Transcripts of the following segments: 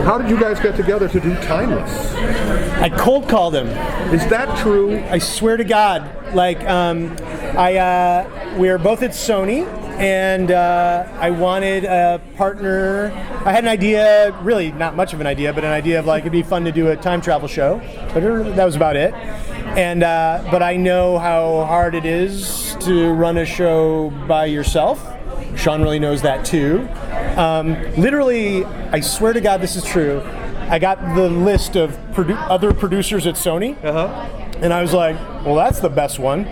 How did you guys get together to do Timeless? I cold called him. Is that true? I swear to God. Like, we were both at Sony, and I wanted a partner. I had an idea, really not much of an idea, but an idea of like it'd be fun to do a time travel show. But that was about it. And but I know how hard it is to run a show by yourself. Shawn really knows that too. Literally, I swear to God, this is true. I got the list of other producers at Sony, and I was like, "Well, that's the best one."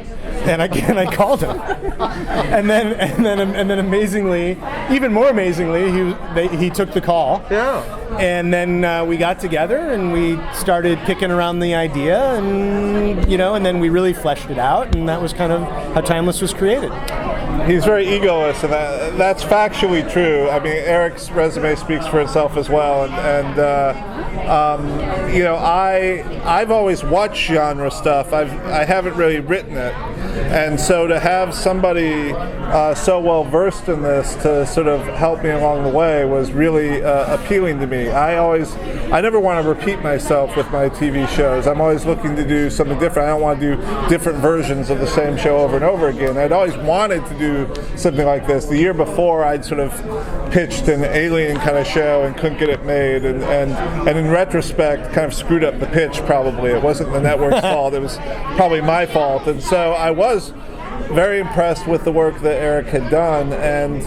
And I called him, and then amazingly, even more amazingly, he took the call. Yeah. And then we got together and we started kicking around the idea, and and then we really fleshed it out, and that was kind of how Timeless was created. He's very egoless, and that's factually true. I mean, Eric's resume speaks for itself as well, and I've always watched genre stuff. I haven't really written it, and so to have somebody so well versed in this to sort of help me along the way was really appealing to me. I never want to repeat myself with my TV shows. I'm always looking to do something different. I don't want to do different versions of the same show over and over again. I'd always wanted to do something like this. The year before, I'd sort of pitched an alien kind of show and couldn't get it made, and in retrospect, kind of screwed up the pitch. Probably it wasn't the network's fault. It was probably my fault, and so I was very impressed with the work that Eric had done, and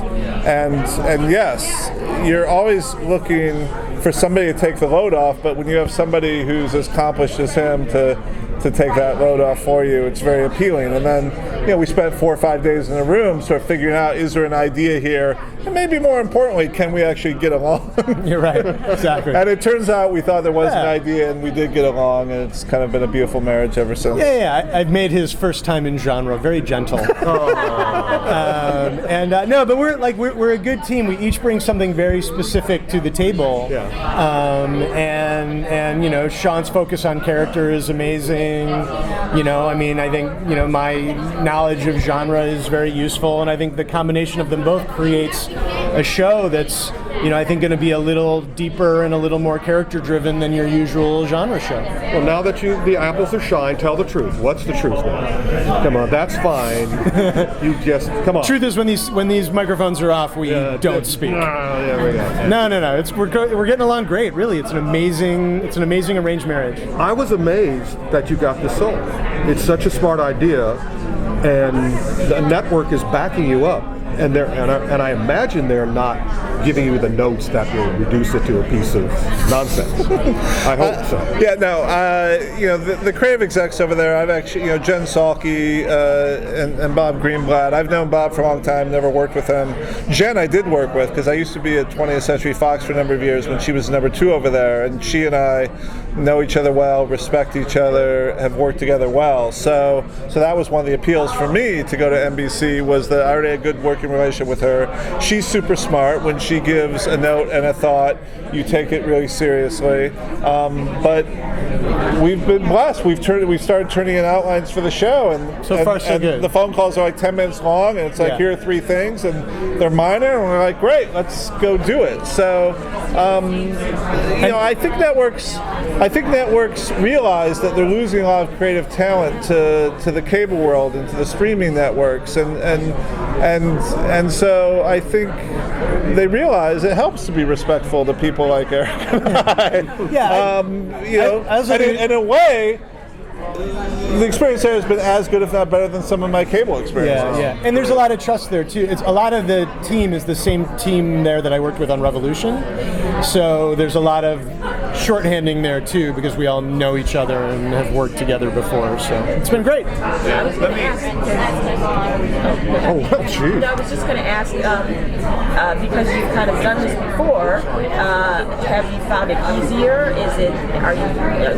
yes, you're always looking for somebody to take the load off, but when you have somebody who's as accomplished as him to take that load off for you, it's very appealing. And then, we spent 4 or 5 days in a room sort of figuring out, is there an idea here? And maybe more importantly, can we actually get along? You're right, exactly. And it turns out we thought there was an idea, and we did get along, and it's kind of been a beautiful marriage ever since. Yeah, I've made his first time in genre very gentle. But we're a good team. We each bring something very specific to the table. Yeah. And Shawn's focus on character is amazing. I think my knowledge of genre is very useful, and I think the combination of them both creates a show that's I think going to be a little deeper and a little more character driven than your usual genre show. Well, now that the apples are shine, tell the truth. What's the truth now? Come on, that's fine. You just come on. Truth is, when these microphones are off, we don't speak. No. We're getting along great. Really, it's an amazing arranged marriage. I was amazed that you got this sold. It's such a smart idea, and the network is backing you up. And I imagine they're not giving you the notes that will reduce it to a piece of nonsense. I hope so. The creative execs over there, I've actually, Jen Salke and Bob Greenblatt. I've known Bob for a long time, never worked with him. Jen I did work with, because I used to be at 20th Century Fox for a number of years when she was number 2 over there, and she and I know each other well, respect each other, have worked together well. So that was one of the appeals for me to go to NBC, was that I already had a good working relationship with her. She's super smart. When she gives a note and a thought, you take it really seriously. But we've been blessed. We've started turning in outlines for the show, and so far so good. The phone calls are like 10 minutes long, and it's like, here are 3 things, and they're minor, and we're like, great, let's go do it. So I think networks realize that they're losing a lot of creative talent to the cable world and to the streaming networks, and so I think they realize it helps to be respectful to people like Eric and I. In a way, the experience there has been as good, if not better, than some of my cable experiences. Yeah. And there's a lot of trust there too. A lot of the team is the same team there that I worked with on Revolution. So there's a lot of shorthanding there too, because we all know each other and have worked together before. So it's been great. I was going to ask. I was just going to ask, because you've kind of done this before, have you found it easier? Are you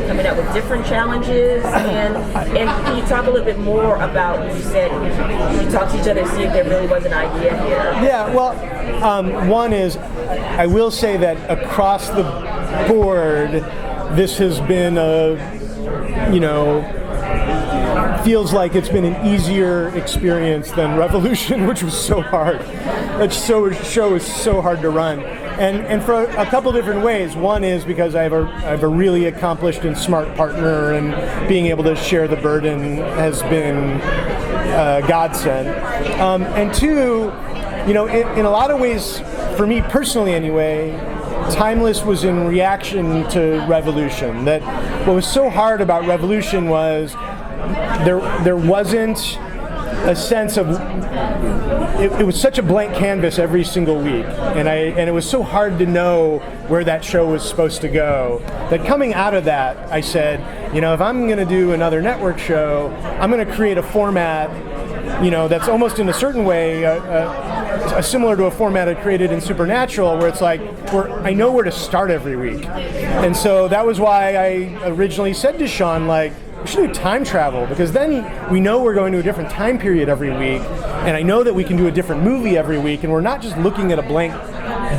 coming up with different challenges? And can you talk a little bit more about, you said we talked to each other to see if there really was an idea here? Yeah, well, one is, I will say that across the board, this has been feels like it's been an easier experience than Revolution, which was so hard. That show is so hard to run. and for a couple different ways. One is because I have a really accomplished and smart partner, and being able to share the burden has been godsend. And two, in a lot of ways, for me personally anyway, Timeless was in reaction to Revolution. That what was so hard about Revolution was there wasn't a sense of it was such a blank canvas every single week, and it was so hard to know where that show was supposed to go, that coming out of that I said, if I'm going to do another network show, I'm going to create a format that's almost in a certain way similar to a format I created in Supernatural, where it's like I know where to start every week. And so that was why I originally said to Shawn, we should do time travel, because then we know we're going to a different time period every week, and I know that we can do a different movie every week, and we're not just looking at a blank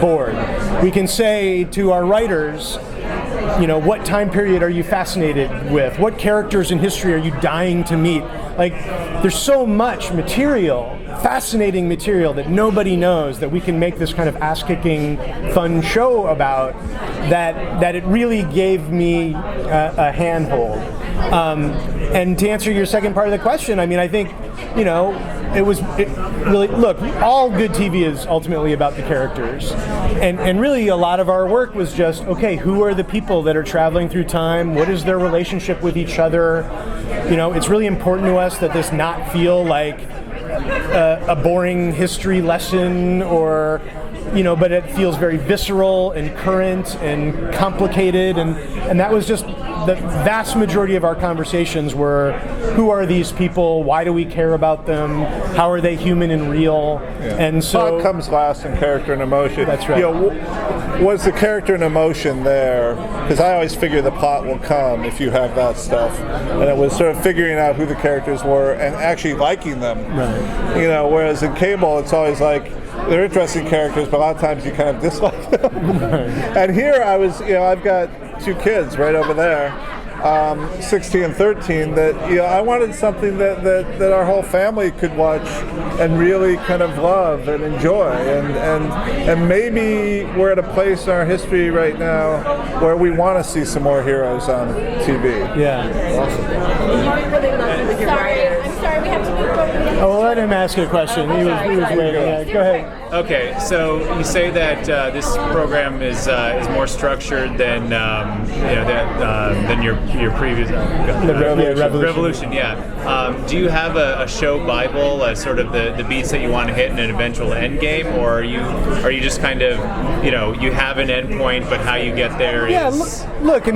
board. We can say to our writers, what time period are you fascinated with? What characters in history are you dying to meet? There's so much material, fascinating material that nobody knows, that we can make this kind of ass-kicking, fun show about, that it really gave me a handhold. And to answer your second part of the question, I think, look, all good TV is ultimately about the characters. And really a lot of our work was just, okay, who are the people that are traveling through time? What is their relationship with each other? It's really important to us that this not feel like a boring history lesson, or but it feels very visceral and current and complicated, and that was just the vast majority of our conversations were, who are these people? Why do we care about them? How are they human and real? Yeah. And so plot comes last, and character and emotion. That's right. Was the character and emotion there? Because I always figure the plot will come if you have that stuff, and it was sort of figuring out who the characters were and actually liking them. Right. Whereas in cable, it's always like, they're interesting characters, but a lot of times you kind of dislike them. And here I've got two kids right over there, 16 and 13, that I wanted something that our whole family could watch and really kind of love and enjoy, and maybe we're at a place in our history right now where we want to see some more heroes on TV. Yeah. You really love with your writers. I'm sorry, we have to move over. Oh, we'll let him ask a question. He was waiting. Yeah, go ahead. Okay, so you say that this program is more structured than than your previous Revolution. Yeah. Do you have a show Bible, sort of the beats that you want to hit in an eventual end game, or are you just kind of you have an end point, but how you get there is? Yeah. Look.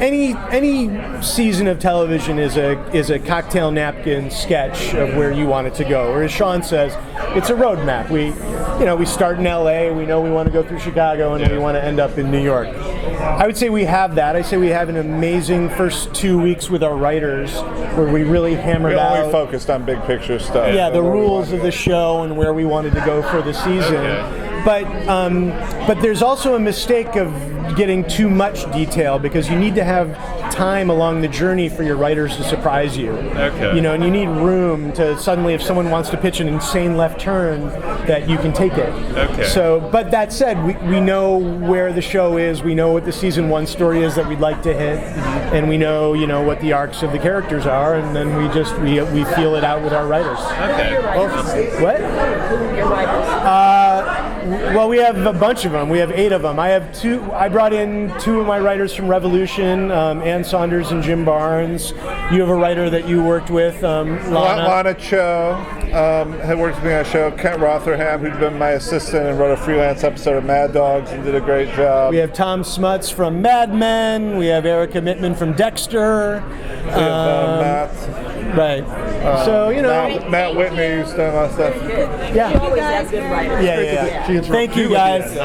Any season of television is a cocktail napkin sketch of where you want it to go. Or as Shawn says, it's a roadmap. We start in LA, we know we want to go through Chicago, and we want to end up in New York. I would say we have that. I say we have an amazing first 2 weeks with our writers, where we really hammered out. We only focused on big picture stuff. Yeah, the rules of the show and where we wanted to go for the season. Okay. But there's also a mistake of getting too much detail, because you need to have time along the journey for your writers to surprise you. Okay. And you need room to suddenly, if someone wants to pitch an insane left turn, that you can take it. Okay. So, but that said, we know where the show is. We know what the season 1 story is that we'd like to hit, and we know what the arcs of the characters are, and then we feel it out with our writers. Okay. What? Your writers. Well, we have a bunch of them. We have 8 of them. I brought in 2 of my writers from Revolution, Ann Saunders and Jim Barnes. You have a writer that you worked with, Lana Cho had worked with me on a show. Kent Rotherham, who'd been my assistant and wrote a freelance episode of Mad Dogs and did a great job. We have Tom Smuts from Mad Men. We have Erica Mittman from Dexter. We have Matt. Right. So, Matt Whitney, who's done a lot of stuff. Yeah. You always have good writers. Yeah. Thank you, guys.